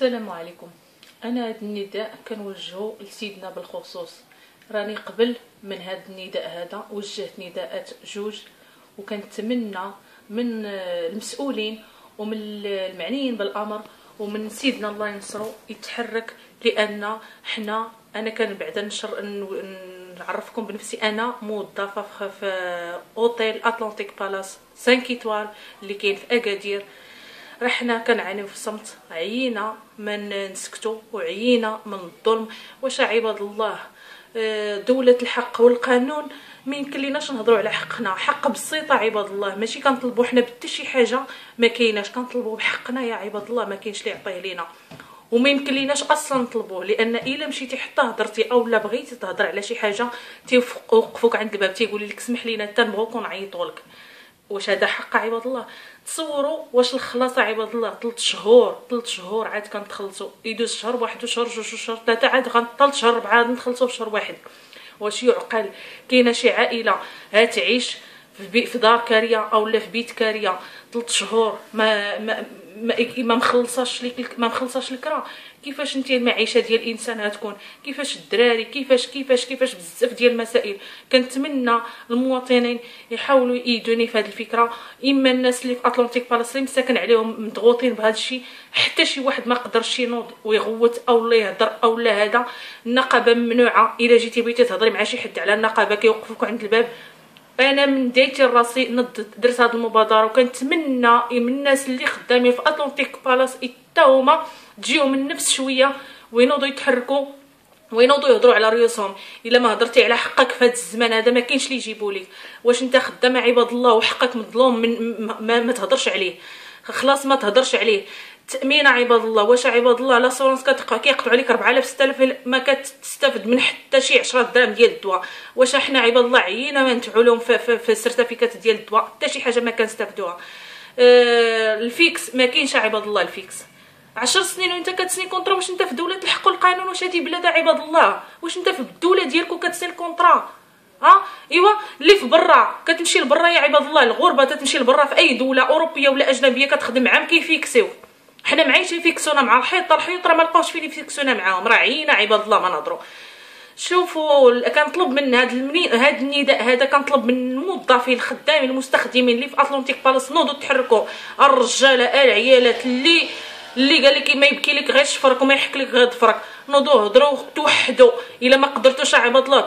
السلام عليكم. انا هذا النداء كنوجهه لسيدنا بالخصوص. راني قبل من هذا النداء هذا وجهت نداءات جوج، وكنتمنى من المسؤولين ومن المعنيين بالامر ومن سيدنا الله ينصرو يتحرك، لان انا كان بعدا نعرفكم بنفسي. انا موظفه في اوتيل اتلانتيك بالاس 5 ايطوال اللي كاين في اكادير. حنا كنعانيو في الصمت، عيينا من نسكتوا وعيينا من الظلم. واش عباد الله دولة الحق والقانون ما يمكن ليناش نهضروا على حقنا؟ حق بسيطه عباد الله، ماشي كنطلبوا حنا بحتى شي حاجه ما كايناش، كنطلبوا بحقنا يا عباد الله، ما كاينش اللي يعطيه لينا وما يمكن ليناش اصلا نطلبوه. لان الا مشيتي حتى هضرتي او لا بغيتي تهضر على شي حاجه تيوقفوك عند الباب تيقول لك سمح لينا حتى نبغوك ونعيطوا لك. واش هذا حق عباد الله؟ تصوروا واش الخلاصه عباد الله 3 شهور عاد كنتخلصوا، يدوز شهر واحد وشهر جوج وشهر ثلاثه، عاد غنطل شهر 4 عاد نخلصوا في شهر واحد. واش يعقل؟ كاينه شي عائله تعيش في دار كاريه او لا في بيت كاريه 3 شهور ما مخلصاش الكرا؟ كيفاش انت المعيشه ديال الانسان غتكون؟ كيفاش الدراري؟ كيفاش بزاف ديال المسائل. كنتمنى المواطنين يحاولوا يدوني في هذه الفكره، اما الناس اللي في اتلانتيك بالاس اللي مساكن عليهم مضغوطين بهذا الشيء، حتى شي واحد ما قدرش ينوض ويغوت او لا يهضر او لا هذا. النقابه ممنوعه، الا جيتي بغيتي تهضري مع شي حد على النقابه كيوقفوك عند الباب. انا من دايتي راسي درت هذه المبادره، وكنتمنى من الناس اللي خدامين في اتلانتيك بالاس حتى هما تجيهم النفس شويه وينوضوا يتحركوا وينوضوا يهضروا على ريوسهم. الا ما هضرتي على حقك في هذا الزمان هذا ما كاينش اللي يجيبوا لك. واش انت خدامه عباد الله وحقك مظلوم ما تهضرش عليه؟ خلاص ما تهضرش عليه. تامين عباد الله، واش عباد الله لاسورونس كيقطعوا عليك 4000 6000 ما كتستافد من حتى شي 10 دراهم ديال الدواء؟ واش احنا عباد الله عيينا ما ندفعوا لهم في السيرتيفيكات ديال الدواء؟ حتى شي حاجه ما كنستافدوها. الفيكس ما كاينش عباد الله. الفيكس 10 سنين وانت كتسني كونطرا. واش انت في دوله الحق والقانون؟ واش هذه بلاد عباد الله؟ واش انت في الدوله ديالك وكتسني الكونطرا؟ ايوا اللي في برا كتمشي لبرا يا عباد الله، الغربه تتمشي لبرا في اي دوله اوروبيه ولا اجنبيه كتخدم عام كيفيكسيو. حنا معايشين يفيكسونا مع الحيط راه ما لقاوش فين يفيكسونا معاهم. راه عيينا عباد الله ما نهضروا. شوفوا كنطلب من هذا النداء هذا، كنطلب من الموظفين الخدامين المستخدمين اللي في اتلانتيك بالاس نوضوا تحركوا. الرجاله العيالات اللي قال لك ما يبكي لك غير شفرك وما يحك لك غير ظفرك، نوضوا هضروا توحدوا. الا ما قدرتوش عباد الله